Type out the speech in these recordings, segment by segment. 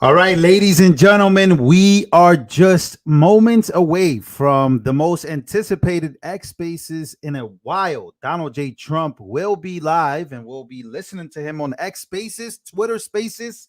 All right, ladies and gentlemen, we are just moments away from the most anticipated X Spaces in a while. Donald J. Trump will be live and we'll be listening to him on X Spaces, Twitter Spaces.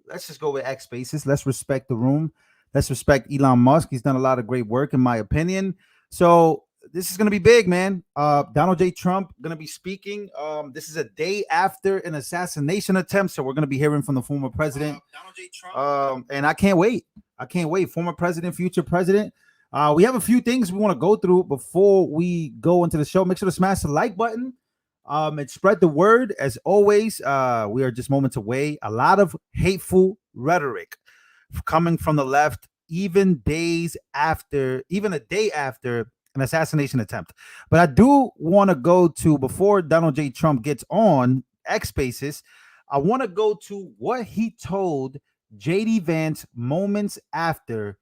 Let's just go with X Spaces. Let's respect the room. Let's respect Elon Musk. He's done a lot of great work, in my opinion. So this is going to be big, man. Donald J. Trump going to be speaking. This is a day after an assassination attempt, so we're going to be hearing from the former president. Donald J. Trump. And I can't wait. I can't wait. Former president, future president. We have a few things we want to go through before we go into the show. Make sure to smash the like button. And spread the word. As always, we are just moments away. A lot of hateful rhetoric coming from the left, even a day after an assassination attempt. But I do want to go to, before Donald J. Trump gets on X Spaces, I want to go to what he told JD Vance moments after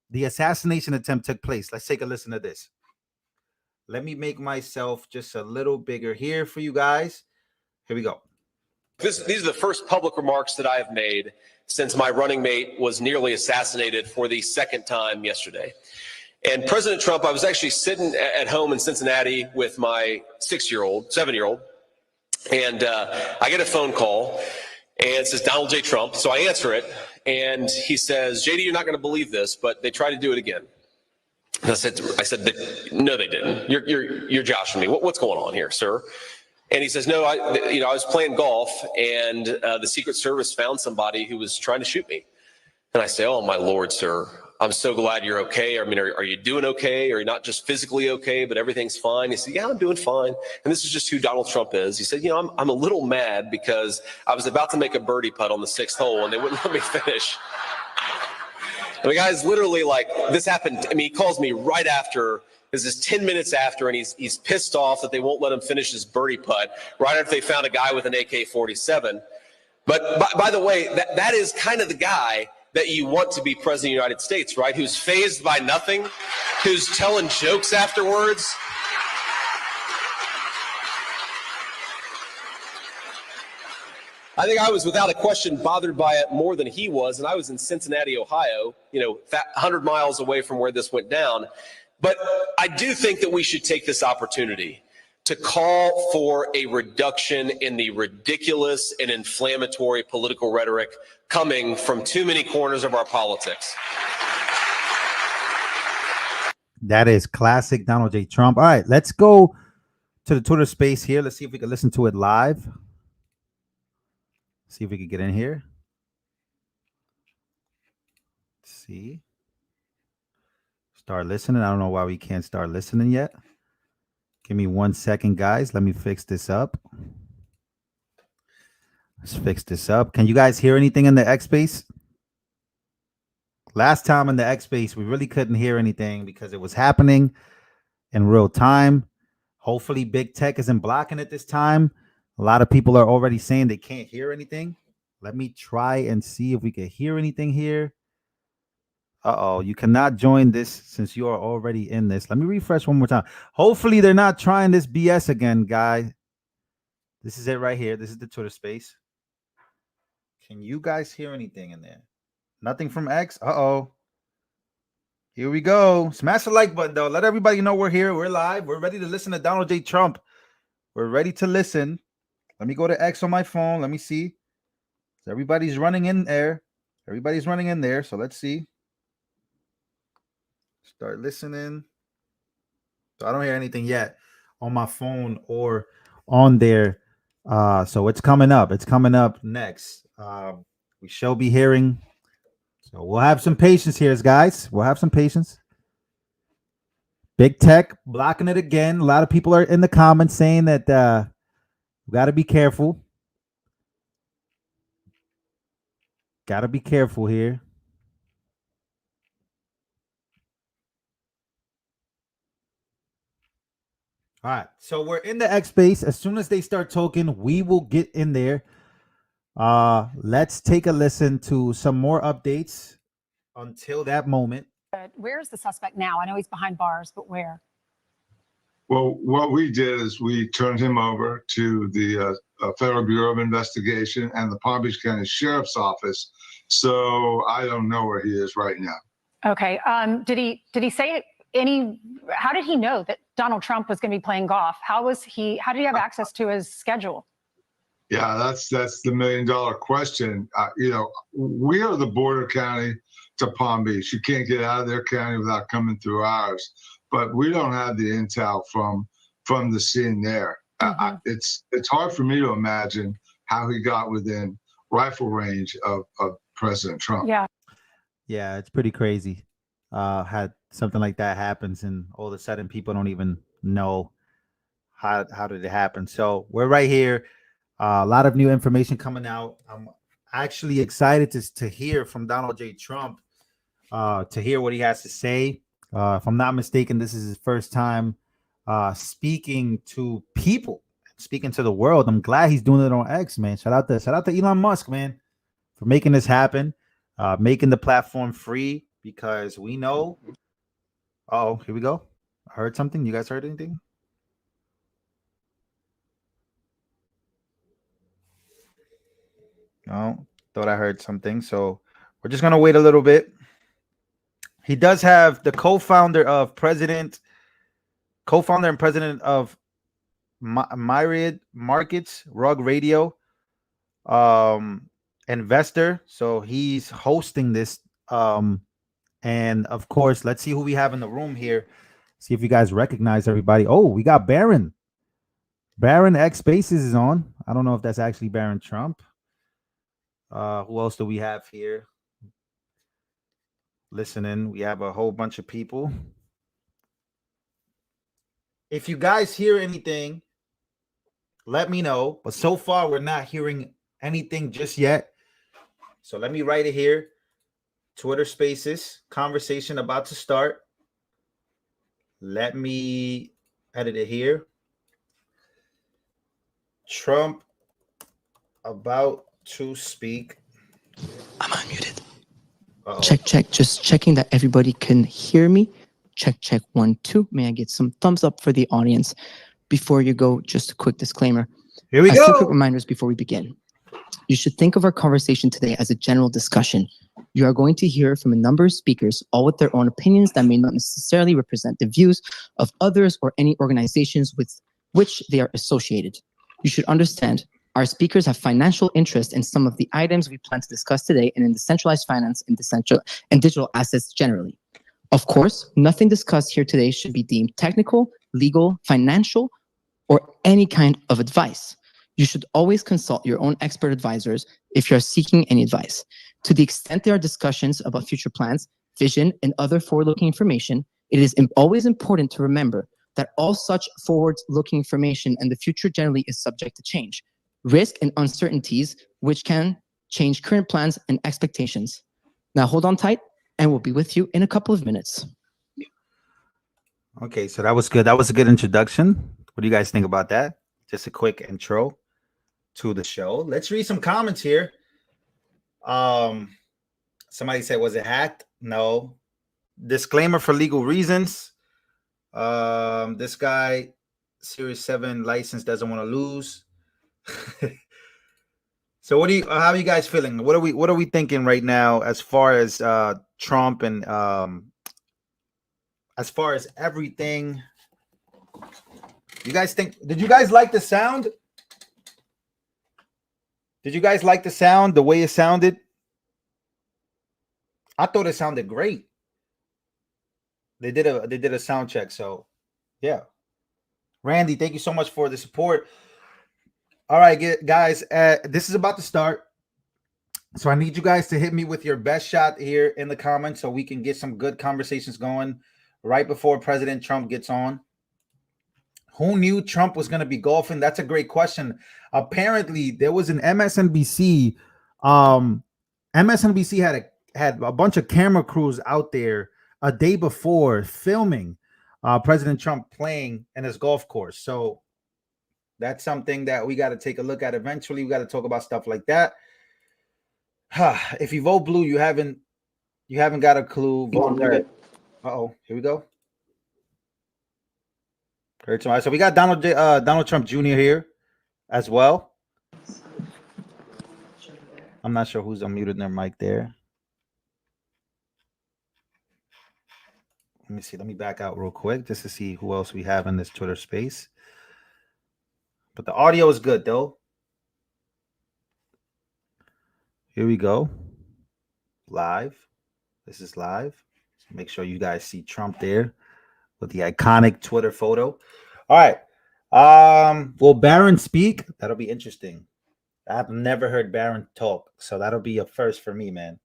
the assassination attempt took place. Let's take a listen to this. Let me make myself just a little bigger here for you guys. Here we go. These are the first public remarks that I have made since my running mate was nearly assassinated for the second time yesterday. And President Trump, I was actually sitting at home in Cincinnati with my 7-year-old, and I get a phone call, and it says Donald J. Trump. So I answer it, and he says, "JD, you're not going to believe this, but they tried to do it again." And I said, "No, they didn't. You're joshing me. What's going on here, sir?" And he says, "No, I was playing golf, and the Secret Service found somebody who was trying to shoot me." And I say, "Oh my Lord, sir, I'm so glad you're okay. I mean, are you doing okay? Are you not just physically okay, but everything's fine?" He said, "Yeah, I'm doing fine." And this is just who Donald Trump is. He said, I'm a little mad because I was about to make a birdie putt on the 6th hole, and they wouldn't let me finish." And the guy's literally like, this happened. I mean, he calls me right after. This is 10 minutes after, and he's pissed off that they won't let him finish his birdie putt right after they found a guy with an AK-47. But by the way, that is kind of the guy that you want to be president of the United States, right? Who's fazed by nothing, who's telling jokes afterwards. I think I was, without a question, bothered by it more than he was, and I was in Cincinnati, Ohio, 100 miles away from where this went down. But I do think that we should take this opportunity to call for a reduction in the ridiculous and inflammatory political rhetoric coming from too many corners of our politics. That is classic Donald J. Trump. All right, let's go to the Twitter space here. Let's see if we can listen to it live. See if we can get in here. Let's see. Start listening. I don't know why we can't start listening yet. Give me 1 second, guys. Let me fix this up. Let's fix this up. Can you guys hear anything in the X space? Last time in the X space, we really couldn't hear anything because it was happening in real time. Hopefully, big tech isn't blocking it this time. A lot of people are already saying they can't hear anything. Let me try and see if we can hear anything here. Uh-oh, you cannot join this since you are already in this. Let me refresh one more time. Hopefully, they're not trying this BS again, guys. This is it right here. This is the Twitter space. Can you guys hear anything in there? Nothing from X? Uh-oh. Here we go. Smash the like button, though. Let everybody know we're here. We're live. We're ready to listen to Donald J. Trump. We're ready to listen. Let me go to X on my phone. Let me see. Everybody's running in there. Everybody's running in there. So let's see. Start listening. So I don't hear anything yet on my phone or on there. So it's coming up. It's coming up next. We shall be hearing. So we'll have some patience here, guys. We'll have some patience. Big tech blocking it again. A lot of people are in the comments saying that we got to be careful. Got to be careful here. All right, so we're in the X space. As soon as they start talking, we will get in there. Let's take a listen to some more updates until that moment. Where's the suspect now? I know he's behind bars, but where? Well, what we did is we turned him over to the Federal Bureau of Investigation and the Palm Beach County Sheriff's Office. So I don't know where he is right now. Okay. Did he say any? How did he know that Donald Trump was going to be playing golf? How did he have access to his schedule? Yeah, that's the $1 million question. You know, we are the border county to Palm Beach. You can't get out of their county without coming through ours. But we don't have the intel from the scene there. Mm-hmm. It's hard for me to imagine how he got within rifle range of President Trump. Yeah, it's pretty crazy. Had something like that happens, and all of a sudden people don't even know how did it happen. So we're right here. A lot of new information coming out. I'm actually excited to hear from Donald J. Trump, to hear what he has to say. If I'm not mistaken, this is his first time speaking to people, speaking to the world. I'm glad he's doing it on X, man. Shout out to Elon Musk, man, for making this happen, making the platform free, because we know. Oh, here we go. I heard something. You guys heard anything? No, thought I heard something. So we're just gonna wait a little bit. He does have the co-founder and president of Myriad Markets, Rug Radio, investor. So he's hosting this. And of course, let's see who we have in the room here. See if you guys recognize everybody. Oh, we got Baron. Baron X Spaces is on. I don't know if that's actually Baron Trump. Who else do we have here listening? We have a whole bunch of people. If you guys hear anything, let me know. But so far, we're not hearing anything just yet. So let me write it here. Twitter Spaces, conversation about to start. Let me edit it here. Trump about to speak. I'm unmuted. Uh-oh. Check. Just checking that everybody can hear me. Check 1 2. May I get some thumbs up for the audience? Before you go, just a quick disclaimer. Here we go. Two quick reminders before we begin. You should think of our conversation today as a general discussion. You are going to hear from a number of speakers, all with their own opinions that may not necessarily represent the views of others or any organizations with which they are associated. You should understand our speakers have financial interest in some of the items we plan to discuss today and in decentralized finance and digital assets generally. Of course, nothing discussed here today should be deemed technical, legal, financial, or any kind of advice. You should always consult your own expert advisors if you are seeking any advice. To the extent there are discussions about future plans, vision, and other forward-looking information, it is always important to remember that all such forward-looking information and the future generally is subject to change, risk, and uncertainties, which can change current plans and expectations. Now hold on tight, and we'll be with you in a couple of minutes. Okay, so that was good. That was a good introduction. What do you guys think about that? Just a quick intro to the show. Let's read some comments here. Somebody said, was it hacked? No. Disclaimer for legal reasons. This guy, Series 7 license, doesn't want to lose. So how are you guys feeling? What are we thinking right now as far as Trump and as far as everything? You guys did you guys like the sound? Did you guys like the sound, the way it sounded? I thought it sounded great. They did a sound check, so yeah. Randy, thank you so much for the support. All right, guys, this is about to start. So I need you guys to hit me with your best shot here in the comments so we can get some good conversations going right before President Trump gets on. Who knew Trump was going to be golfing? That's a great question. Apparently, there was an MSNBC. MSNBC had a bunch of camera crews out there a day before filming President Trump playing in his golf course. So that's something that we got to take a look at eventually. We got to talk about stuff like that. If you vote blue, you haven't got a clue. Vote red. Uh-oh, here we go. So we got Donald Trump Jr. here as well. I'm not sure who's unmuted their mic there. Let me see. Let me back out real quick just to see who else we have in this Twitter space. But the audio is good, though. Here we go. Live. This is live. Make sure you guys see Trump there with the iconic Twitter photo. All right. Will Barron speak? That'll be interesting. I've never heard Barron talk, so that'll be a first for me, man.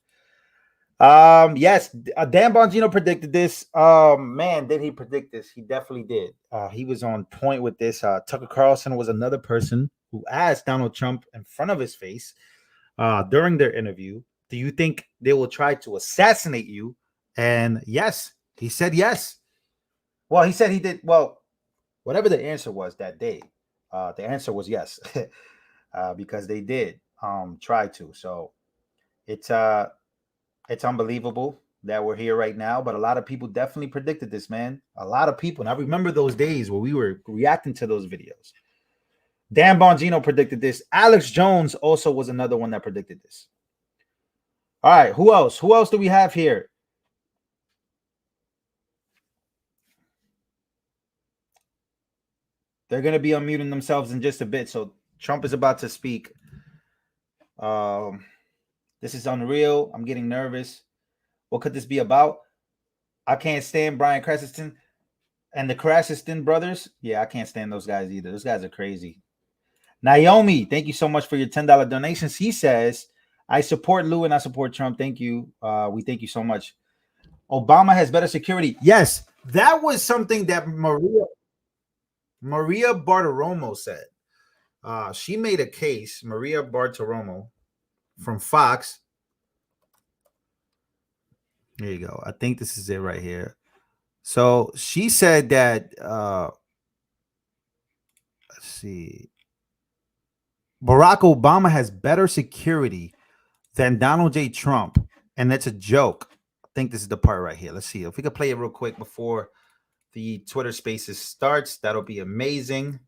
Yes, Dan Bongino predicted this. Man, did he predict this? He definitely did. He was on point with this. Tucker Carlson was another person who asked Donald Trump in front of his face during their interview, do you think they will try to assassinate you? And yes, he said yes. Well, he said he did. Well, whatever the answer was that day, the answer was yes, because they did try to. So it's unbelievable that we're here right now. But a lot of people definitely predicted this, man. A lot of people. And I remember those days where we were reacting to those videos. Dan Bongino predicted this. Alex Jones also was another one that predicted this. All right, who else? Who else do we have here? They're going to be unmuting themselves in just a bit. So Trump is about to speak. This is unreal. I'm getting nervous. What could this be about? I can't stand Brian Cranston and the Cranston brothers. Yeah, I can't stand those guys either. Those guys are crazy. Naomi, thank you so much for your $10 donations. He says, I support Lou and I support Trump. Thank you. We thank you so much. Obama has better security. Yes, that was something that Maria Bartiromo said. She made a case, Maria Bartiromo from Fox. There you go. I think this is it right here. So she said that, let's see, Barack Obama has better security than Donald J. Trump. And that's a joke. I think this is the part right here. Let's see if we could play it real quick before the Twitter Spaces starts. That'll be amazing.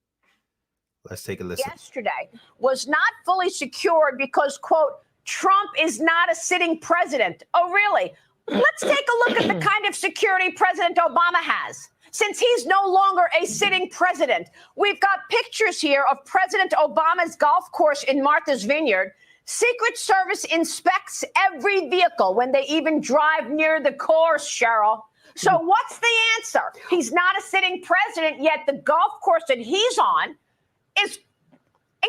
Let's take a listen. Yesterday was not fully secured because, quote, Trump is not a sitting president. Oh, really? Let's take a look at the kind of security President Obama has. Since he's no longer a sitting president, we've got pictures here of President Obama's golf course in Martha's Vineyard. Secret Service inspects every vehicle when they even drive near the course, Cheryl. So what's the answer? He's not a sitting president, yet the golf course that he's on is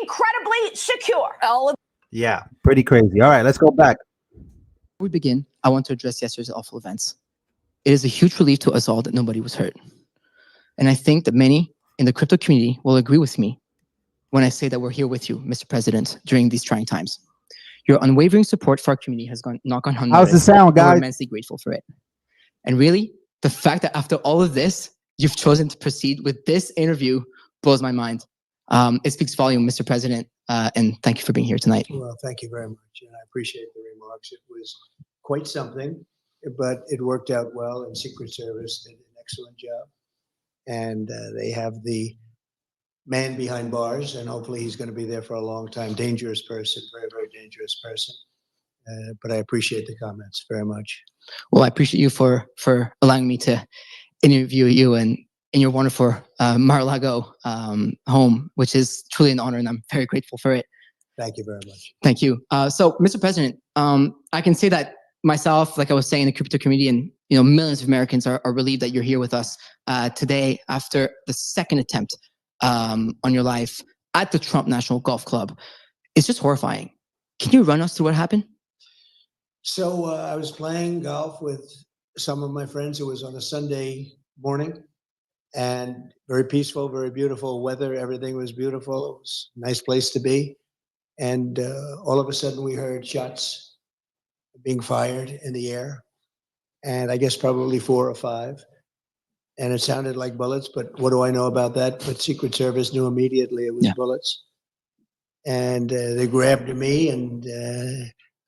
incredibly secure. Yeah, pretty crazy. All right, let's go back. Before we begin, I want to address yesterday's awful events. It is a huge relief to us all that nobody was hurt. And I think that many in the crypto community will agree with me when I say that we're here with you, Mr. President, during these trying times. Your unwavering support for our community has not gone unnoticed. How's the sound, guys? We're immensely grateful for it. And really, the fact that after all of this, you've chosen to proceed with this interview blows my mind. It speaks volume, Mr. President, and thank you for being here tonight. Well, thank you very much, and I appreciate the remarks. It was quite something, but it worked out well, and Secret Service did an excellent job. And they have the man behind bars, and hopefully he's going to be there for a long time. Dangerous person, very, very dangerous person. But I appreciate the comments very much. Well, I appreciate you for allowing me to interview you and in your wonderful Mar-a-Lago home, which is truly an honor, and I'm very grateful for it. Thank you very much. Thank you. So, Mr. President, I can say that myself, like I was saying, the crypto community and millions of Americans are relieved that you're here with us today after the second attempt on your life at the Trump National Golf Club. It's just horrifying. Can you run us through what happened? So I was playing golf with some of my friends. It was on a Sunday morning, and very peaceful, very beautiful weather. Everything was beautiful. It was a nice place to be. And all of a sudden we heard shots being fired in the air. And I guess probably 4 or 5. And it sounded like bullets, but what do I know about that? But Secret Service knew immediately it was bullets. And they grabbed me, and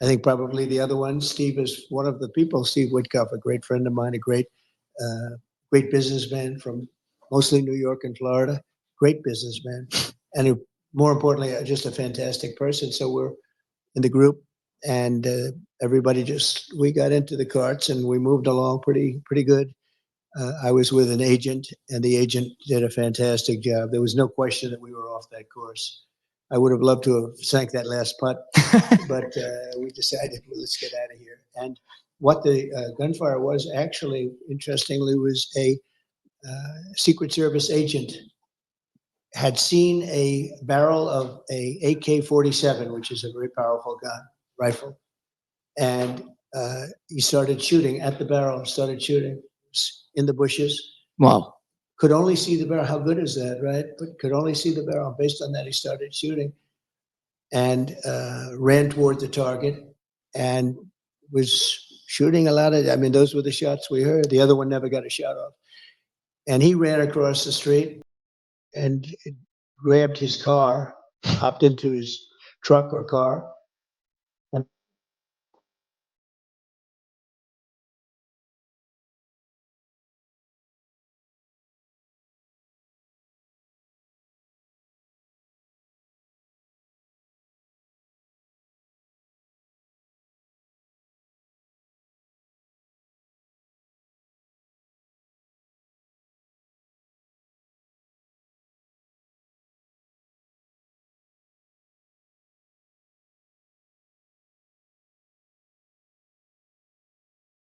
I think probably the other one, Steve is one of the people, Steve Witkoff, a great friend of mine, a great businessman from mostly New York and Florida, great businessman. And he more importantly, just a fantastic person. So we're in the group, and everybody we got into the carts and we moved along pretty good. I was with an agent, and the agent did a fantastic job. There was no question that we were off that course. I would have loved to have sank that last putt, but we decided, well, let's get out of here. And what the gunfire was actually, interestingly, was a Secret Service agent had seen a barrel of a AK-47, which is a very powerful rifle, and he started shooting at the barrel. Started shooting in the bushes. Wow. Could only see the barrel. How good is that, right? But could only see the barrel. Based on that, he started shooting and ran toward the target and was shooting a lot of. I mean, those were the shots we heard. The other one never got a shot off. And he ran across the street and grabbed his car, hopped into his truck or car. And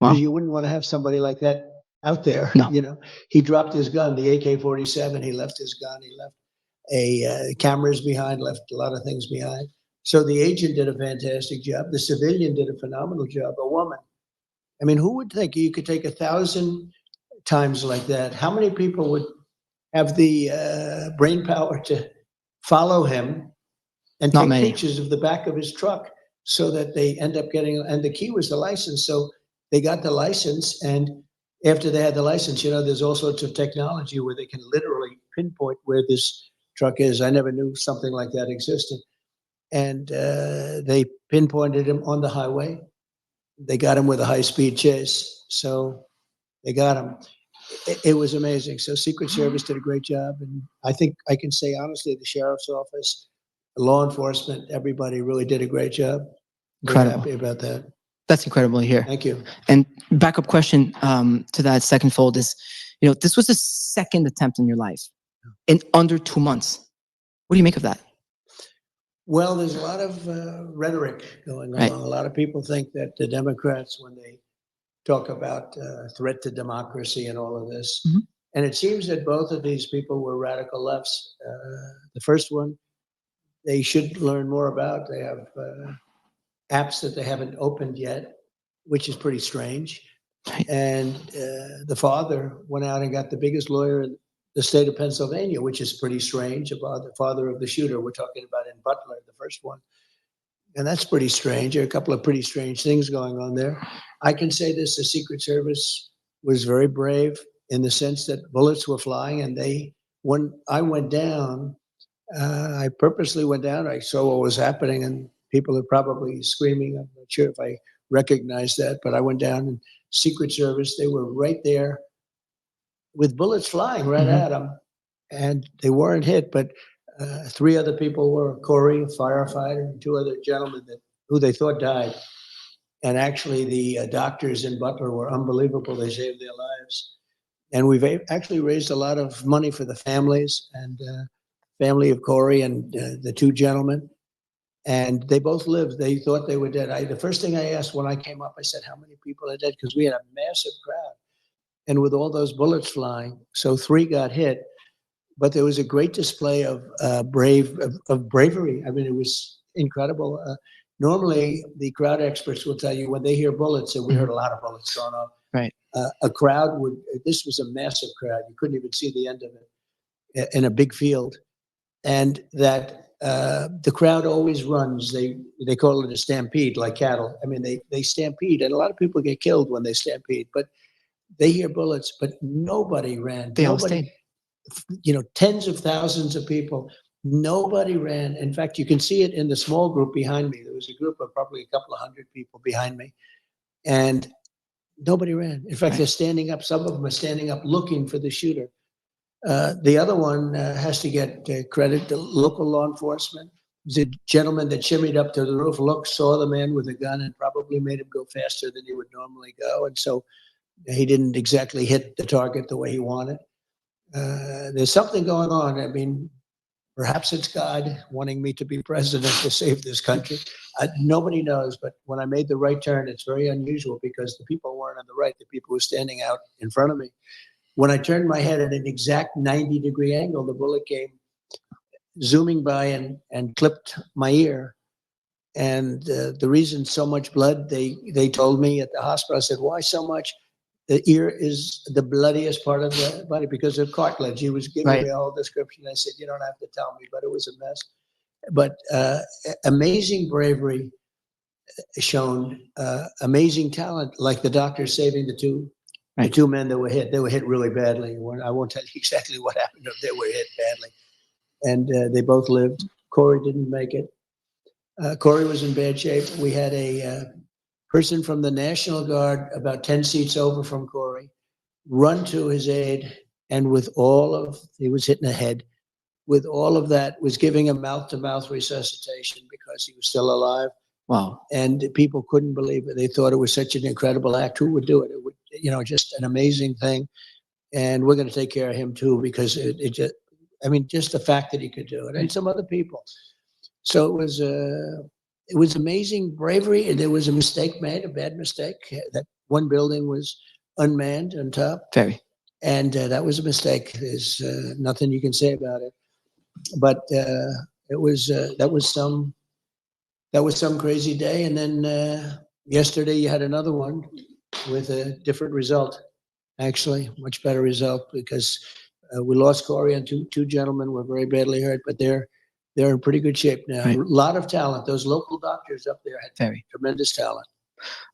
Wow. you wouldn't want to have somebody like that out there. No. You know, he dropped his gun, the AK-47. He left his gun. He left cameras behind, left a lot of things behind. So the agent did a fantastic job. The civilian did a phenomenal job. A woman. I mean, who would think you could take 1,000 times like that? How many people would have the brain power to follow him and Not take many. pictures of the back of his truck so that they end up getting, and the key was the license. So they got the license, and after they had the license, you know, there's all sorts of technology where they can literally pinpoint where this truck is. I never knew something like that existed. And they pinpointed him on the highway. They got him with a high-speed chase. So they got him. It was amazing. So Secret Service did a great job. And I think I can say honestly, the sheriff's office, law enforcement, everybody really did a great job. Very Incredible. happy about that. That's incredible to hear. Thank you. And backup question to that second fold is, you know, this was the second attempt in your life in under 2 months. What do you make of that? Well, there's a lot of rhetoric going on. Right. A lot of people think that the Democrats, when they talk about threat to democracy and all of this, and it seems that both of these people were radical lefts. The first one, they should learn more about. They have apps that they haven't opened yet, which is pretty strange. And the father went out and got the biggest lawyer in the state of Pennsylvania, which is pretty strange, about the father of the shooter we're talking about in Butler, the first one. And that's pretty strange. There are a couple of pretty strange things going on there. I can say this, the Secret Service was very brave in the sense that bullets were flying, and when I went down, I purposely went down. I saw what was happening, and people are probably screaming. I'm not sure if I recognized that, but I went down, and Secret Service, they were right there with bullets flying right at them, and they weren't hit, but 3 other people were: Corey, a firefighter, and 2 other gentlemen who they thought died. And actually, the doctors in Butler were unbelievable. They saved their lives. And we've actually raised a lot of money for the families and family of Corey and the 2 gentlemen. And they both lived. They thought they were dead. The first thing I asked when I came up, I said, how many people are dead? Because we had a massive crowd. And with all those bullets flying, so 3 got hit. But there was a great display of bravery. I mean, it was incredible. Normally, the crowd experts will tell you when they hear bullets, and we heard a lot of bullets going off. Right. A crowd this was a massive crowd. You couldn't even see the end of it in a big field. And that the crowd always runs. They call it a stampede, like cattle. I mean, they stampede, and a lot of people get killed when they stampede, but they hear bullets, but nobody ran. They all stayed. You know, tens of thousands of people, nobody ran. In fact, you can see it in the small group behind me. There was a group of probably a couple of 100 people behind me, and nobody ran. In fact, they're standing up. Some of them are standing up looking for the shooter. The other one has to get credit to local law enforcement. The gentleman that shimmied up to the roof saw the man with a gun and probably made him go faster than he would normally go. And so he didn't exactly hit the target the way he wanted. There's something going on. I mean, perhaps it's God wanting me to be president to save this country. Nobody knows, but when I made the right turn, it's very unusual because the people weren't on the right. The people were standing out in front of me. When I turned my head at an exact 90-degree angle, the bullet came zooming by and clipped my ear. And the reason so much blood, they told me at the hospital, I said, why so much? The ear is the bloodiest part of the body because of cartilage. He was giving me a whole description. I said, you don't have to tell me, but it was a mess. But amazing bravery shown, amazing talent, like the doctor saving the two men that were hit. They were hit really badly. I won't tell you exactly what happened. They were hit badly. And they both lived. Corey didn't make it. Corey was in bad shape. We had a person from the National Guard about 10 seats over from Corey run to his aid, and he was hit in the head. With all of that, was giving him mouth-to-mouth resuscitation because he was still alive. Wow. And people couldn't believe it. They thought it was such an incredible act. Who would do it? It would, just an amazing thing. And we're going to take care of him too, because just the fact that he could do it, and some other people. So it was amazing bravery, and there was a mistake made, a bad mistake. That one building was unmanned on top. Very. And that was a mistake. There's nothing you can say about it. But that was some crazy day. And then yesterday you had another one with a different result. Actually, much better result, because we lost Corey, and two gentlemen were very badly hurt, but they're in pretty good shape now. Right. A lot of talent. Those local doctors up there had tremendous talent.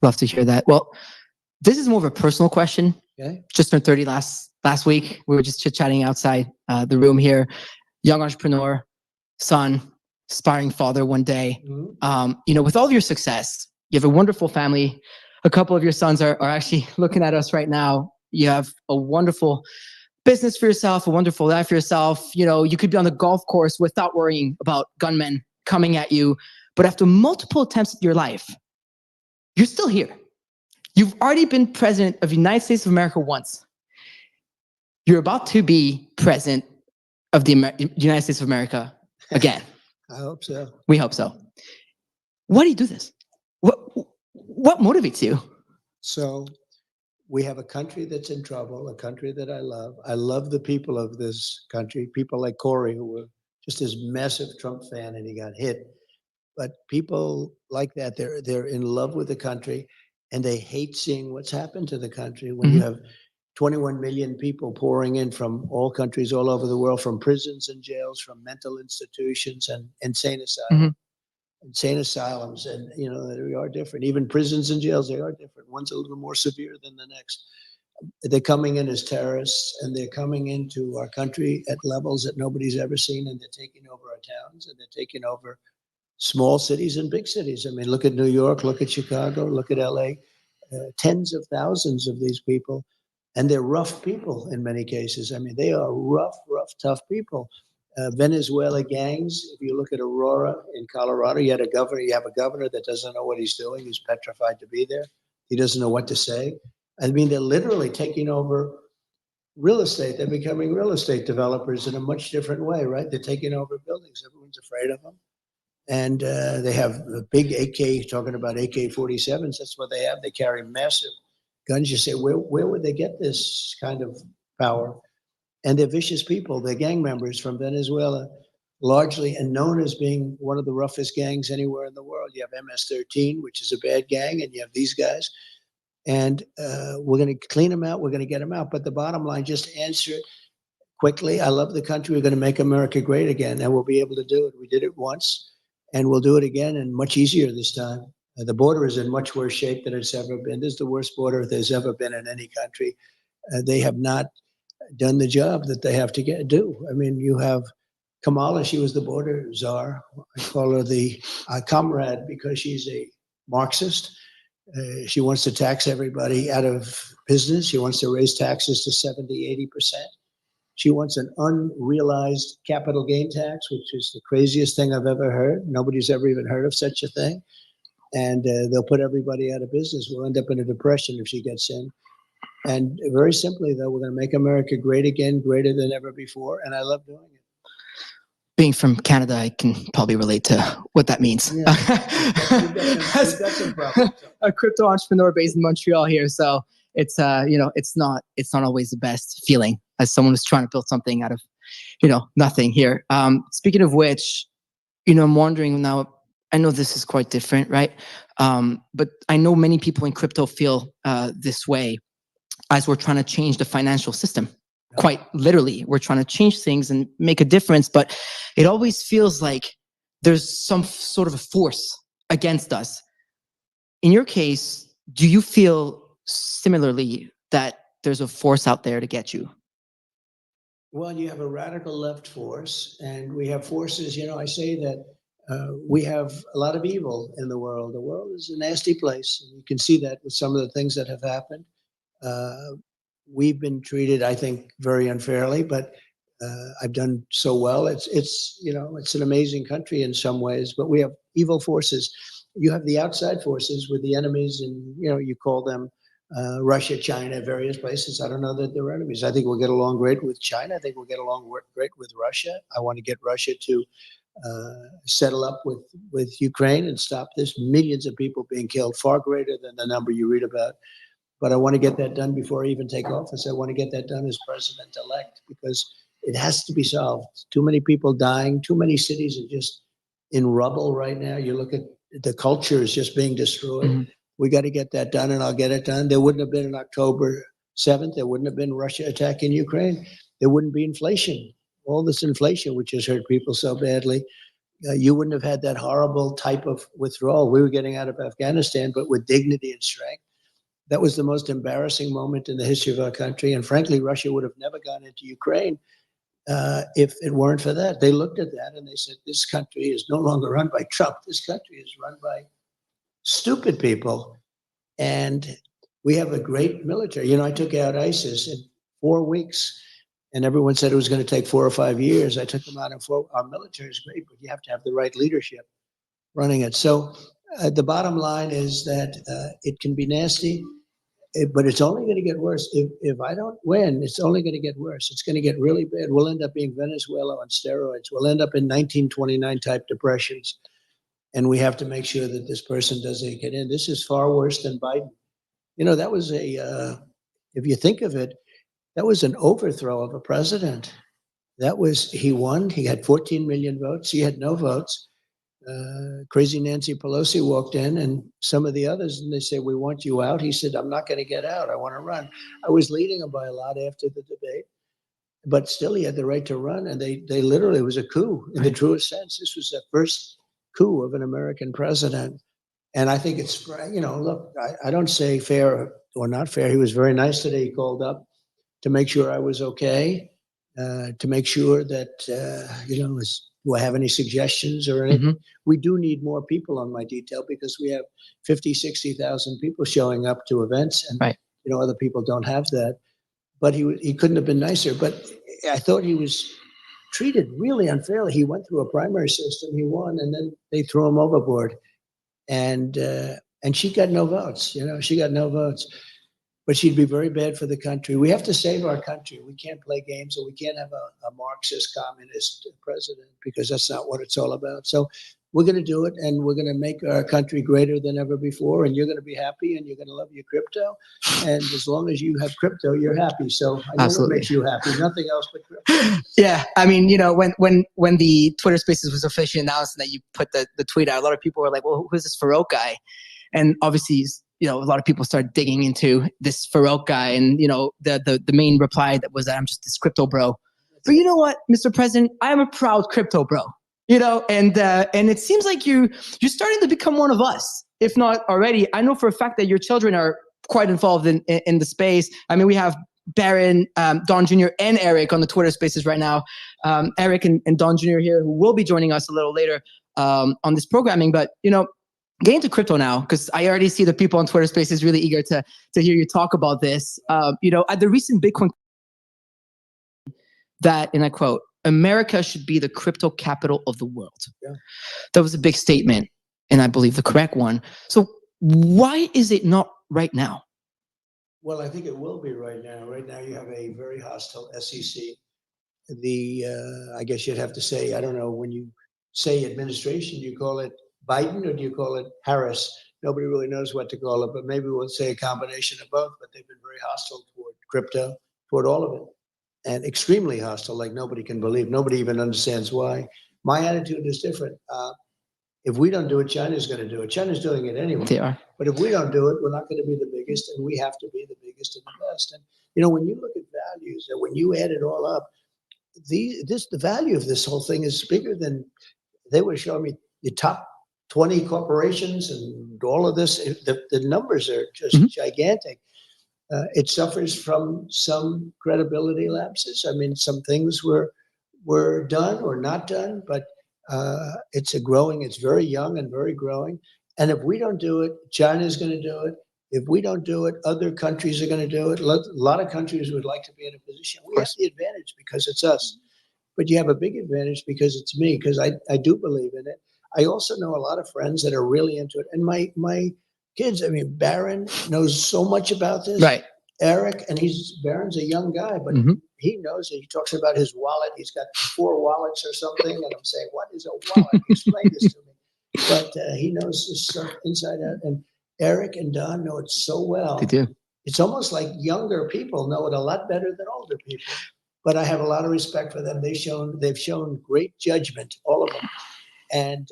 Love to hear that. Well, this is more of a personal question. Okay. Just turned 30 last week. We were just chit-chatting outside the room here. Young entrepreneur, son, aspiring father one day. Mm-hmm. With all of your success, you have a wonderful family. A couple of your sons are actually looking at us right now. You have a wonderful business for yourself, a wonderful life for yourself. You could be on the golf course without worrying about gunmen coming at you. But after multiple attempts at your life, you're still here. You've already been president of the United States of America once. You're about to be president of the United States of America again. I hope so. We hope so. Why do you do this? What motivates you? So we have a country that's in trouble, a country that I love. I love the people of this country, people like Corey, who were just this massive Trump fan and he got hit. But people like that, they're in love with the country, and they hate seeing what's happened to the country when you have 21 million people pouring in from all countries all over the world, from prisons and jails, from mental institutions and insane asylums. Insane asylums, and they are different. Even prisons and jails, they are different. One's a little more severe than the next. They're coming in as terrorists, and they're coming into our country at levels that nobody's ever seen, and they're taking over our towns, and they're taking over small cities and big cities. I mean, look at New York, look at Chicago, look at LA. Tens of thousands of these people, and they're rough people in many cases. I mean, they are rough, tough people. Venezuela gangs. If you look at Aurora in Colorado, you have a governor that doesn't know what he's doing. He's petrified to be there. He doesn't know what to say. I mean, they're literally taking over real estate. They're becoming real estate developers in a much different way, right? They're taking over buildings. Everyone's afraid of them. And they have a big AK, talking about AK-47s. That's what they have. They carry massive guns. You say, where would they get this kind of power? And they're vicious people. They're gang members from Venezuela, largely, and known as being one of the roughest gangs anywhere in the world. You have MS-13, which is a bad gang, and you have these guys. And we're going to clean them out. We're going to get them out. But the bottom line, just answer it quickly. I love the country. We're going to make America great again, and we'll be able to do it. We did it once, and we'll do it again, and much easier this time. The border is in much worse shape than it's ever been. This is the worst border there's ever been in any country. They have not done the job that they have to do. I mean, you have Kamala, she was the border czar. I call her the comrade because she's a Marxist. She wants to tax everybody out of business. She wants to raise taxes to 70, 80%. She wants an unrealized capital gain tax, which is the craziest thing I've ever heard. Nobody's ever even heard of such a thing. And they'll put everybody out of business. We'll end up in a depression if she gets in. And very simply, though, we're going to make America great again, greater than ever before. And I love doing it. Being from Canada, I can probably relate to what that means. Yeah. You've got some problems. A crypto entrepreneur based in Montreal here, so it's it's not always the best feeling as someone who's trying to build something out of nothing here. Speaking of which, I'm wondering now. I know this is quite different, right? But I know many people in crypto feel this way as we're trying to change the financial system. Quite literally, we're trying to change things and make a difference, but it always feels like there's some sort of a force against us. In your case, do you feel similarly that there's a force out there to get you? Well, you have a radical left force, and we have forces, I say that we have a lot of evil in the world. The world is a nasty place, and you can see that with some of the things that have happened. We've been treated, I think, very unfairly, but I've done so well. It's an amazing country in some ways, but we have evil forces. You have the outside forces with the enemies, and you call them Russia, China, various places. I don't know that they're enemies. I think we'll get along great with China. I think we'll get along great with Russia. I want to get Russia to settle up with Ukraine and stop this. Millions of people being killed, far greater than the number you read about. But I want to get that done before I even take office. I want to get that done as president-elect because it has to be solved. Too many people dying. Too many cities are just in rubble right now. You look at the culture is just being destroyed. Mm-hmm. We got to get that done, and I'll get it done. There wouldn't have been an October 7th. There wouldn't have been Russia attacking Ukraine. There wouldn't be inflation. All this inflation, which has hurt people so badly. You wouldn't have had that horrible type of withdrawal. We were getting out of Afghanistan, but with dignity and strength. That was the most embarrassing moment in the history of our country. And frankly, Russia would have never gone into Ukraine if it weren't for that. They looked at that and they said, this country is no longer run by Trump. This country is run by stupid people. And we have a great military. I took out ISIS in 4 weeks. And everyone said it was going to take 4 or 5 years. I took them out in 4. Our military is great, but you have to have the right leadership running it. So the bottom line is that it can be nasty, but it's only going to get worse. If I don't win, it's only going to get worse. It's going to get really bad. We'll end up being Venezuela on steroids. We'll end up in 1929 type depressions. And we have to make sure that this person doesn't get in. This is far worse than Biden. That was if you think of it, that was an overthrow of a president. He won. He had 14 million votes. He had no votes. Crazy Nancy Pelosi walked in and some of the others, and they said, we want you out. He said, I'm not going to get out. I want to run. I was leading him by a lot after the debate, but still he had the right to run. And they literally, it was a coup in the truest sense. This was the first coup of an American president. And I think it's, look, I don't say fair or not fair. He was very nice today. He called up to make sure I was okay, to make sure that, do I have any suggestions or anything? Mm-hmm. We do need more people on my detail because we have 50, 60,000 people showing up to events and, right. Other people don't have that. But he couldn't have been nicer. But I thought he was treated really unfairly. He went through a primary system, he won, and then they threw him overboard. And she got no votes, she got no votes. But she'd be very bad for the country. We have to save our country. We can't play games, and we can't have a Marxist communist president because that's not what it's all about. So we're going to do it, and we're going to make our country greater than ever before, and you're going to be happy, and you're going to love your crypto. And as long as you have crypto, you're happy. So I know Absolutely. What makes you happy, nothing else but crypto. Yeah, I mean, when the Twitter Spaces was officially announced and that you put the tweet out, a lot of people were like, well, who's this Farouk guy? And obviously, a lot of people started digging into this Farouk guy, and the main reply that was that I'm just this crypto bro. But you know what, Mr. President, I am a proud crypto bro. And it seems like you're starting to become one of us, if not already. I know for a fact that your children are quite involved in the space. I mean, we have Baron, Don Jr., and Eric on the Twitter Spaces right now. Eric and Don Jr. here, who will be joining us a little later on this programming. But get into crypto now, because I already see the people on Twitter Spaces really eager to hear you talk about this. At the recent Bitcoin, that, and I quote, America should be the crypto capital of the world. Yeah. That was a big statement, and I believe the correct one. So why is it not right now? Well, I think it will be right now. Right now, you have a very hostile SEC. I guess you'd have to say, I don't know, when you say administration, do you call it Biden or do you call it Harris? Nobody really knows what to call it, but maybe we'll say a combination of both. But they've been very hostile toward crypto, toward all of it, and extremely hostile, like nobody can believe. Nobody even understands why. My attitude is different. If we don't do it, China's going to do it. China's doing it anyway. They are. But if we don't do it, we're not going to be the biggest, and we have to be the biggest and the best. And you know, when you look at values, and when you add it all up, the value of this whole thing is bigger than they were showing me. The top 20 corporations and all of this. The numbers are just gigantic. It suffers from some credibility lapses. I mean, some things were done or not done, but it's very young and very growing. And if we don't do it, China's going to do it. If we don't do it, other countries are going to do it. A lot of countries would like to be in a position. We have the advantage because it's us. But you have a big advantage because it's me, because I do believe in it. I also know a lot of friends that are really into it. And my kids, I mean, Barron knows so much about this. Right. Eric, and Barron's a young guy, but he knows it. He talks about his wallet. He's got 4 wallets or something. And I'm saying, what is a wallet? Explain this to me. But he knows this stuff inside out. And Eric and Don know it so well. They do. It's almost like younger people know it a lot better than older people. But I have a lot of respect for them. They've shown great judgment, all of them. And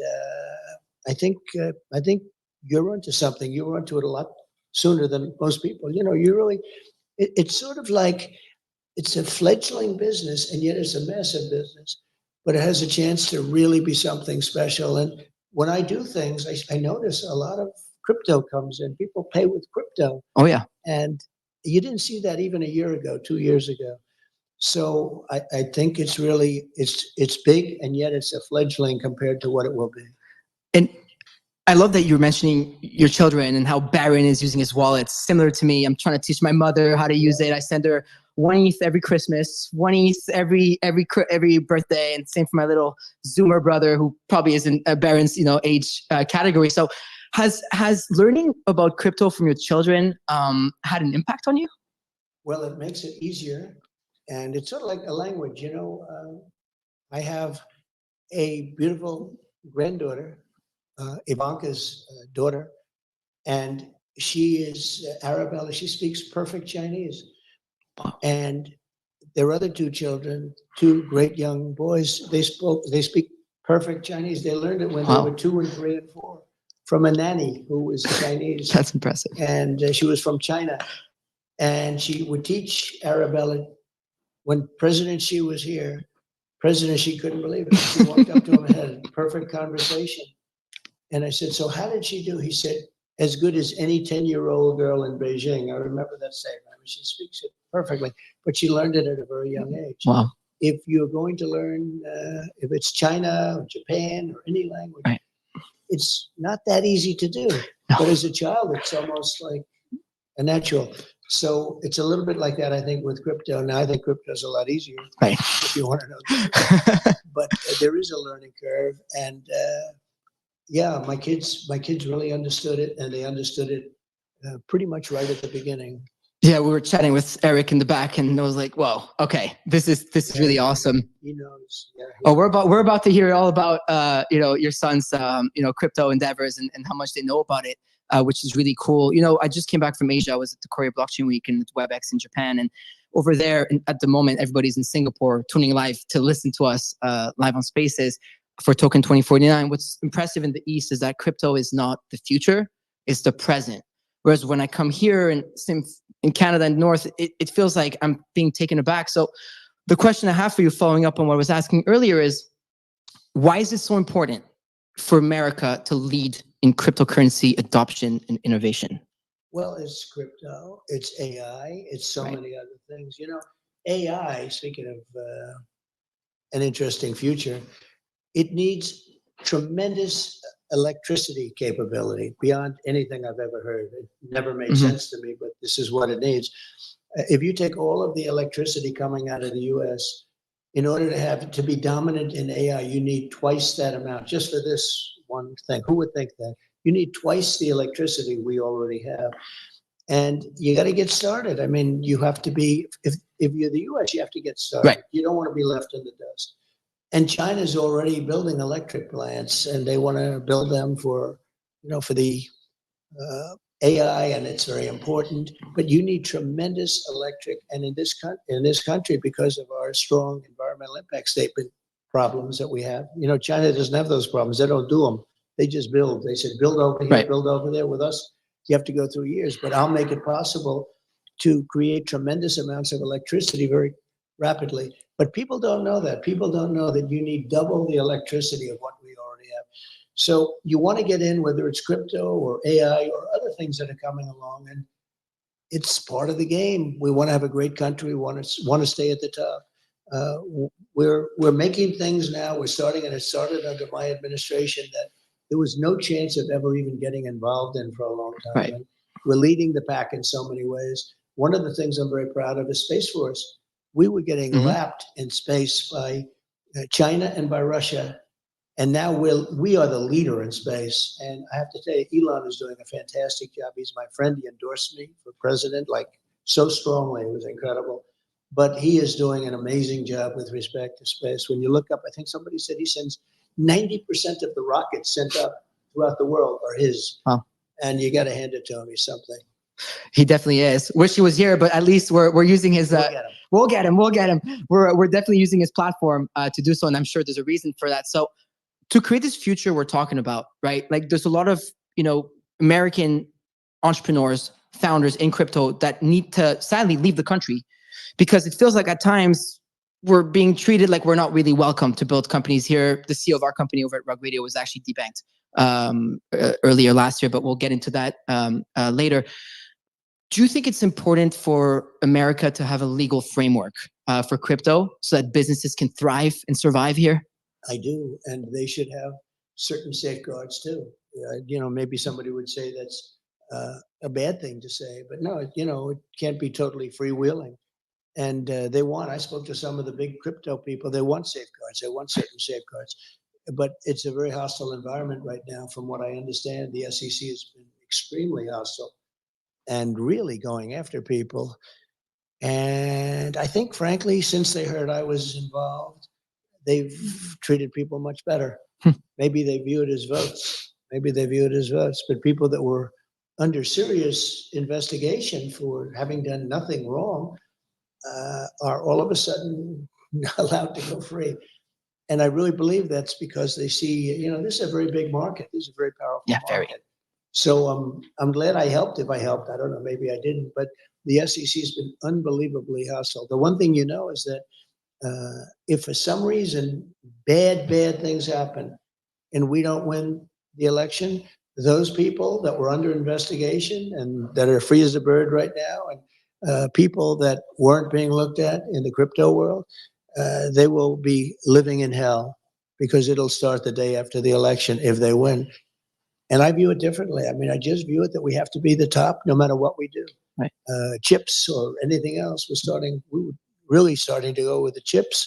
I think you're onto something. You're onto it a lot sooner than most people. You know, it's sort of like it's a fledgling business, and yet it's a massive business, but it has a chance to really be something special. And when I do things, I notice a lot of crypto comes in. People pay with crypto. Oh, yeah. And you didn't see that even a year ago, 2 years ago. So I think it's really, it's big, and yet it's a fledgling compared to what it will be. And I love that you're mentioning your children and how Barron is using his wallet. Similar to me, I'm trying to teach my mother how to use it. I send her one ETH every Christmas, one ETH every birthday, and same for my little Zoomer brother, who probably isn't Barron's age category. So has learning about crypto from your children had an impact on you? Well, it makes it easier, and it's sort of like a language. You know, I have a beautiful granddaughter, Ivanka's daughter, and she is Arabella. She speaks perfect Chinese. Wow. And their other 2 children, 2 great young boys, they speak perfect Chinese. They learned it when they were 2 and 3 and 4 from a nanny who was Chinese. That's impressive. And she was from China. And she would teach Arabella. When President Xi was here, President Xi couldn't believe it. She walked up to him and had a perfect conversation. And I said, so how did she do? He said, as good as any 10-year-old girl in Beijing. I remember that statement. I mean, she speaks it perfectly, but she learned it at a very young age. Wow. If you're going to learn, if it's China or Japan or any language, right, it's not that easy to do. No. But as a child, it's almost like a natural. So it's a little bit like that, I think, with crypto. Now, I think crypto is a lot easier, right, if you want to know. But there is a learning curve. And yeah, my kids really understood it, and they understood it pretty much right at the beginning. Yeah, we were chatting with Eric in the back, and I was like, "Whoa, okay, this is really awesome." He knows. Yeah, oh, we're about to hear all about your son's crypto endeavors and how much they know about it, which is really cool. You know, I just came back from Asia. I was at the Korea Blockchain Week and WebEx in Japan, and over there, at the moment, everybody's in Singapore tuning live to listen to us live on Spaces for Token 2049. What's impressive in the East is that crypto is not the future; it's the present. Whereas when I come here and in Canada and North, it feels like I'm being taken aback. So the question I have for you, following up on what I was asking earlier, is why is it so important for America to lead in cryptocurrency adoption and innovation? Well, it's crypto, it's AI, it's so many other things. You know, AI, speaking of an interesting future, it needs tremendous electricity capability beyond anything I've ever heard. It never made sense to me, but this is what it needs. If you take all of the electricity coming out of the US in order to be dominant in AI, you need twice that amount, just for this one thing. Who would think that? You need twice the electricity we already have. And you got to get started. I mean, you have to be, if you're the US, you have to get started. Right. You don't want to be left in the dust. And China's already building electric plants, and they want to build them for, for the AI, and it's very important. But you need tremendous electric, and in this country, because of our strong environmental impact statement problems that we have, China doesn't have those problems. They don't do them. They just build. They said, build over here, Right. build over there. With us, you have to go through years, but I'll make it possible to create tremendous amounts of electricity very rapidly. But people don't know that. People don't know that you need double the electricity of what we already have. So you want to get in, whether it's crypto or AI or other things that are coming along, and it's part of the game. We want to have a great country. We want to stay at the top. We're making things now. We're starting, and it started under my administration, that there was no chance of ever even getting involved in for a long time. Right. And we're leading the pack in so many ways. One of the things I'm very proud of is Space Force. We were getting lapped in space by China and by Russia. And now we are the leader in space. And I have to tell you, Elon is doing a fantastic job. He's my friend. He endorsed me for president, like so strongly. It was incredible. But he is doing an amazing job with respect to space. When you look up, I think somebody said he sends 90% of the rockets sent up throughout the world are his. Wow. And you got to hand it to him. He's something. He definitely is. Wish he was here, but at least we're using his. We'll get him. We're definitely using his platform to do so, and I'm sure there's a reason for that. So, to create this future we're talking about, right? Like, there's a lot of American entrepreneurs, founders in crypto that need to sadly leave the country because it feels like at times we're being treated like we're not really welcome to build companies here. The CEO of our company over at Rug Radio was actually debanked earlier last year, but we'll get into that later. Do you think it's important for America to have a legal framework for crypto so that businesses can thrive and survive here? I do, and they should have certain safeguards too. Maybe somebody would say that's a bad thing to say, but no, it can't be totally freewheeling. And I spoke to some of the big crypto people, they want safeguards, they want certain safeguards. But it's a very hostile environment right now. From what I understand, the SEC has been extremely hostile and really going after people. And I think, frankly, since they heard I was involved, they've treated people much better. Maybe they view it as votes. But people that were under serious investigation for having done nothing wrong are all of a sudden allowed to go free. And I really believe that's because they see, this is a very big market. This is a very powerful market. Very. So I'm glad I helped. If I helped, I don't know, maybe I didn't. But the SEC has been unbelievably hostile. The one thing is that if for some reason bad things happen and we don't win the election, those people that were under investigation and that are free as a bird right now, and people that weren't being looked at in the crypto world, they will be living in hell because it'll start the day after the election if they win. And I view it differently. I mean, I just view it that we have to be the top no matter what we do. Right. Chips or anything else, we were really starting to go with the chips.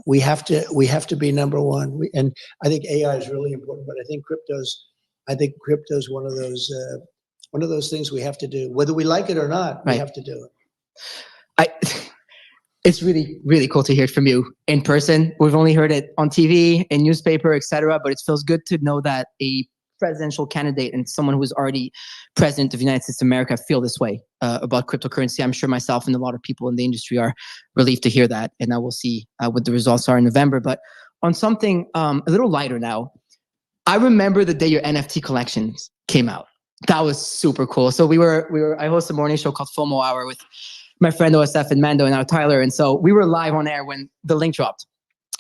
We have to be number one. And I think AI is really important, but I think crypto's one of those things we have to do. Whether we like it or not, we have to do it. It's really, really cool to hear it from you in person. We've only heard it on TV, in newspaper, etc. But it feels good to know that a presidential candidate and someone who is already president of the United States of America feel this way about cryptocurrency. I'm sure myself and a lot of people in the industry are relieved to hear that. And now we'll see what the results are in November. But on something a little lighter now, I remember the day your NFT collections came out. That was super cool. So I host a morning show called FOMO Hour with my friend OSF and Mando and now Tyler. And so we were live on air when the link dropped.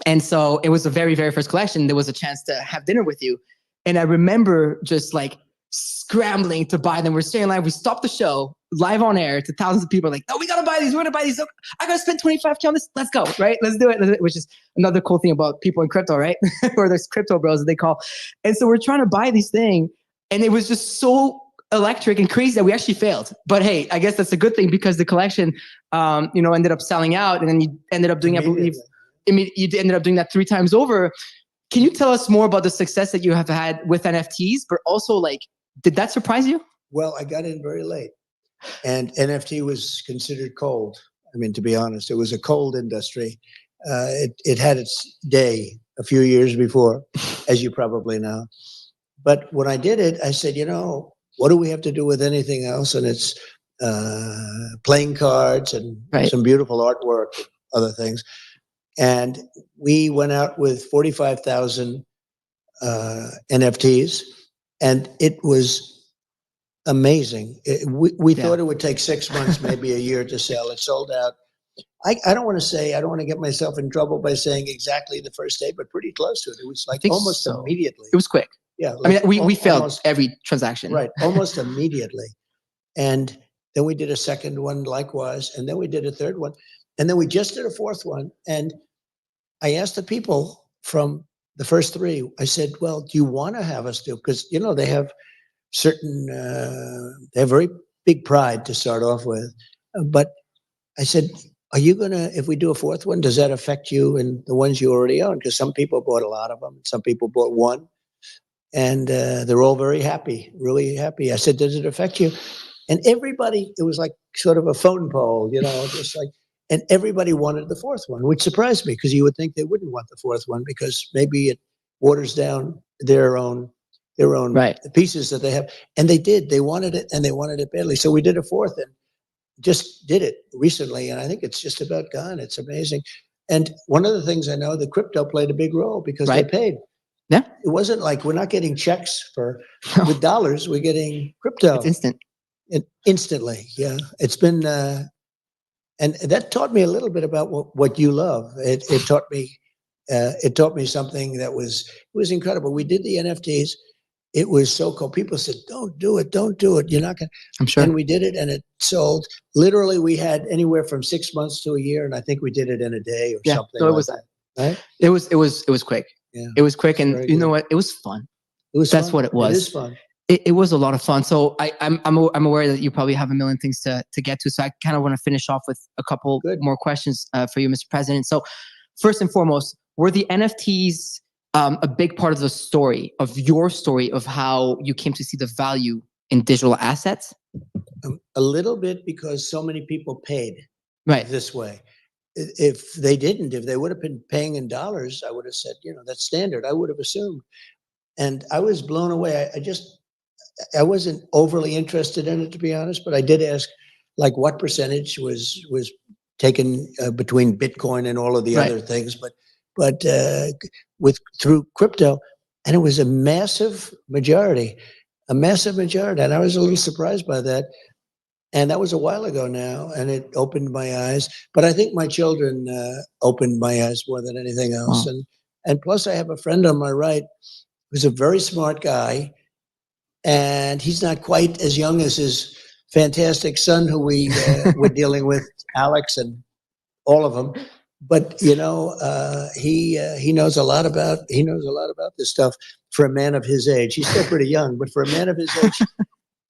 And so it was the very, very first collection. There was a chance to have dinner with you. And I remember just like scrambling to buy them. We're staying live. We stopped the show live on air to thousands of people like, no, we got to buy these. We're going to buy these. I got to spend $25K on this. Let's go. Right. Let's do it. Which is another cool thing about people in crypto, right? Or there's crypto bros that they call. And so we're trying to buy these things. And it was just so electric and crazy that we actually failed. But hey, I guess that's a good thing because the collection, ended up selling out, and then you ended up doing, I believe, I mean, you ended up doing that 3 times over. Can you tell us more about the success that you have had with NFTs, but also like, did that surprise you? Well, I got in very late, and NFT was considered cold. I mean, to be honest, it was a cold industry. It had its day a few years before, as you probably know. But when I did it, I said, what do we have to do with anything else? And it's playing cards and some beautiful artwork and other things. And we went out with 45,000 NFTs, and it was amazing. We thought it would take 6 months, maybe a year to sell. It sold out. I don't want to get myself in trouble by saying exactly the first day, but pretty close to it. It was like almost immediately. It was quick. Yeah. Like we failed every transaction. Right. Almost immediately. And then we did a second one likewise. And then we did a third one. And then we just did a fourth one. And I asked the people from the first 3, I said, well, do you want to have us do? Because, they have certain, they have very big pride to start off with. But I said, are you going to, if we do a fourth one, does that affect you and the ones you already own? Because some people bought a lot of them. Some people bought one. And they're all very happy, really happy. I said, does it affect you? And everybody, it was like sort of a phone poll, just like, and everybody wanted the fourth one, which surprised me because you would think they wouldn't want the fourth one because maybe it waters down their own pieces that they have. And they did. They wanted it, and they wanted it badly. So we did a fourth and just did it recently. And I think it's just about gone. It's amazing. And one of the things I know, the crypto played a big role because they paid. Yeah. It wasn't like we're not getting checks with dollars. We're getting crypto. It's instant. Instantly. Yeah. It's been, and that taught me a little bit about what you love. It taught me something that was incredible. We did the NFTs. It was so cool. People said, don't do it. Don't do it. You're not going to. I'm sure. And we did it, and it sold. Literally, we had anywhere from 6 months to a year, and I think we did it in a day or something. So it was that. Right? It was quick. Yeah. It was quick, and you know what? It was fun. That's what it was. It is fun. It was a lot of fun. So I'm aware that you probably have a million things to get to. So I kind of want to finish off with a couple more questions for you, Mr. President. So first and foremost, were the NFTs a big part of the story, of your story, of how you came to see the value in digital assets? A little bit, because so many people paid this way. If they would have been paying in dollars, I would have said, that's standard. I would have assumed. And I was blown away. I wasn't overly interested in it, to be honest, but I did ask, like, what percentage was taken between Bitcoin and all of the other things, but through crypto, and it was a massive majority, and I was a little surprised by that. And that was a while ago now, and it opened my eyes. But I think my children opened my eyes more than anything else. Wow. And plus, I have a friend on my right who's a very smart guy, and he's not quite as young as his fantastic son, who we were dealing with, Alex, and all of them. But he knows a lot about this stuff for a man of his age. He's still pretty young, but for a man of his age,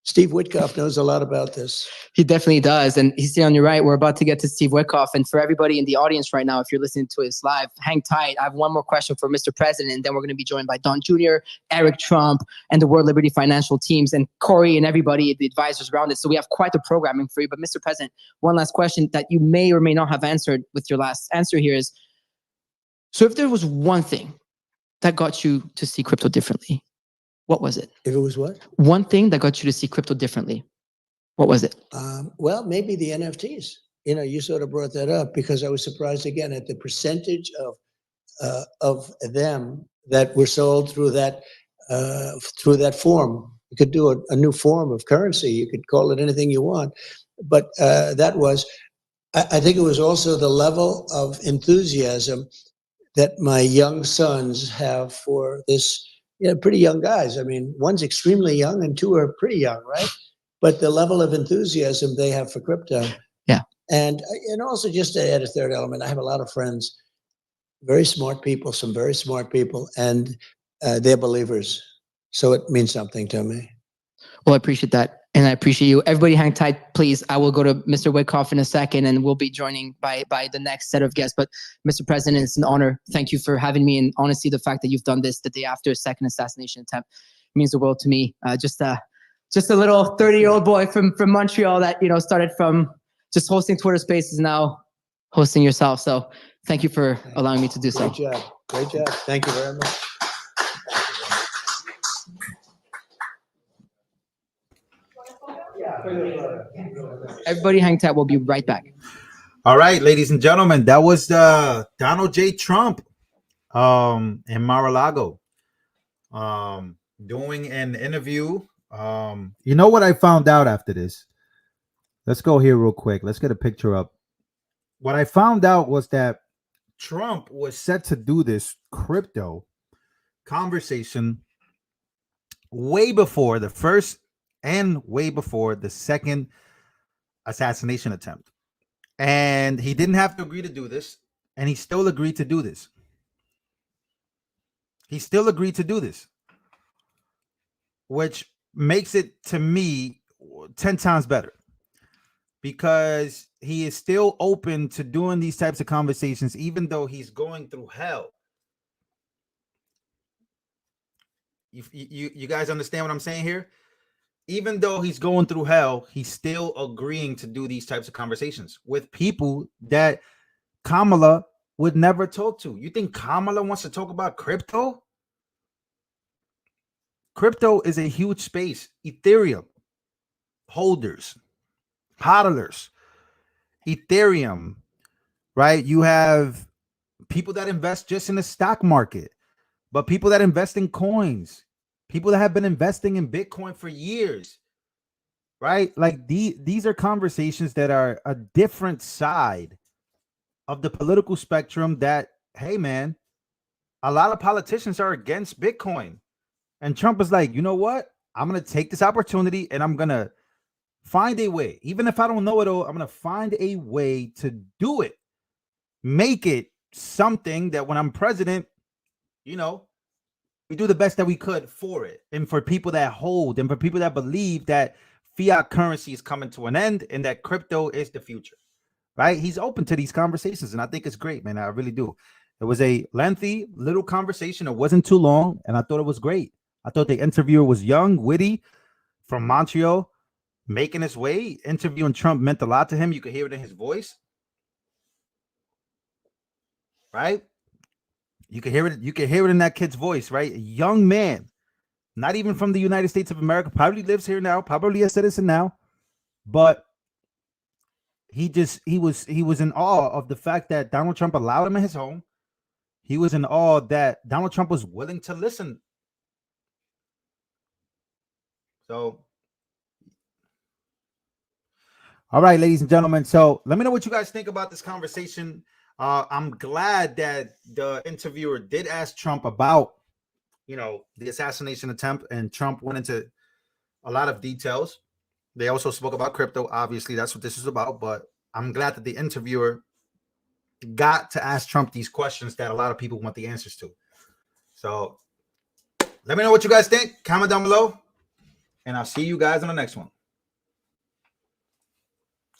Steve Witkoff knows a lot about this. He definitely does. And he's sitting on your right. We're about to get to Steve Witkoff. And for everybody in the audience right now, if you're listening to us live, hang tight. I have one more question for Mr. President. And then we're going to be joined by Don Jr., Eric Trump, and the World Liberty Financial teams, and Corey and everybody, the advisors around it. So we have quite the programming for you. But Mr. President, one last question that you may or may not have answered with your last answer here is, so if there was one thing that got you to see crypto differently, what was it? If it was what? One thing that got you to see crypto differently. What was it? Well, maybe the NFTs. You sort of brought that up because I was surprised again at the percentage of them that were sold through that form. You could do a new form of currency. You could call it anything you want, but that was. I think it was also the level of enthusiasm that my young sons have for this. Pretty young guys. I mean, one's extremely young and 2 are pretty young, right? But the level of enthusiasm they have for crypto. Yeah. And also, just to add a third element, I have a lot of friends, very smart people, and they're believers. So it means something to me. Well, I appreciate that. And I appreciate you. Everybody hang tight, please. I will go to Mr. Wyckoff in a second, and we'll be joining by the next set of guests. But Mr. President, it's an honor. Thank you for having me. And honestly, the fact that you've done this the day after a second assassination attempt means the world to me. Just a little 30-year-old boy from Montreal that, started from just hosting Twitter Spaces, now hosting yourself. So thank you for allowing me to do so. Great job. Great job. Thank you very much. Everybody hang tight. We'll be right back. All right, ladies and gentlemen, that was Donald J. Trump in Mar-a-Lago doing an interview. You know what I found out after this? Let's go here real quick. Let's get a picture up. What I found out was that Trump was set to do this crypto conversation way before the first and way before the second assassination attempt. And he didn't have to agree to do this. And he still agreed to do this. He still agreed to do this, which makes it, to me, 10 times better, because he is still open to doing these types of conversations, even though he's going through hell. You guys understand what I'm saying here? Even though he's going through hell, he's still agreeing to do these types of conversations with people that Kamala would never talk to. You think Kamala wants to talk about crypto? Crypto is a huge space. Ethereum holders, hodlers, Ethereum, right? You have people that invest just in the stock market, but people that invest in coins, people that have been investing in Bitcoin for years, right? Like these are conversations that are a different side of the political spectrum that, hey, man, a lot of politicians are against Bitcoin. And Trump is like, you know what? I'm going to take this opportunity and I'm going to find a way. Even if I don't know it all, I'm going to find a way to do it. Make it something that when I'm president, we do the best that we could for it. And for people that hold and for people that believe that fiat currency is coming to an end and that crypto is the future, right? He's open to these conversations. And I think it's great, man. I really do. It was a lengthy little conversation. It wasn't too long. And I thought it was great. I thought the interviewer was young, witty, from Montreal, making his way. Interviewing Trump meant a lot to him. You could hear it in his voice, right? You can hear it. You can hear it in that kid's voice, right? A young man, not even from the United States of America, probably lives here now, probably a citizen now, but he was in awe of the fact that Donald Trump allowed him in his home. He was in awe that Donald Trump was willing to listen. So, all right, ladies and gentlemen. So let me know what you guys think about this conversation. I'm glad that the interviewer did ask Trump about, the assassination attempt, and Trump went into a lot of details. They also spoke about crypto. Obviously, that's what this is about. But I'm glad that the interviewer got to ask Trump these questions that a lot of people want the answers to. So let me know what you guys think. Comment down below. And I'll see you guys on the next one.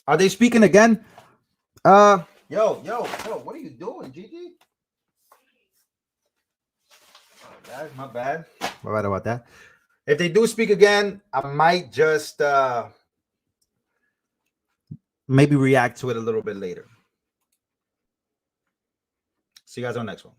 Are they speaking again? Yo, what are you doing, Gigi? My bad. My bad about that. If they do speak again, I might just maybe react to it a little bit later. See you guys on the next one.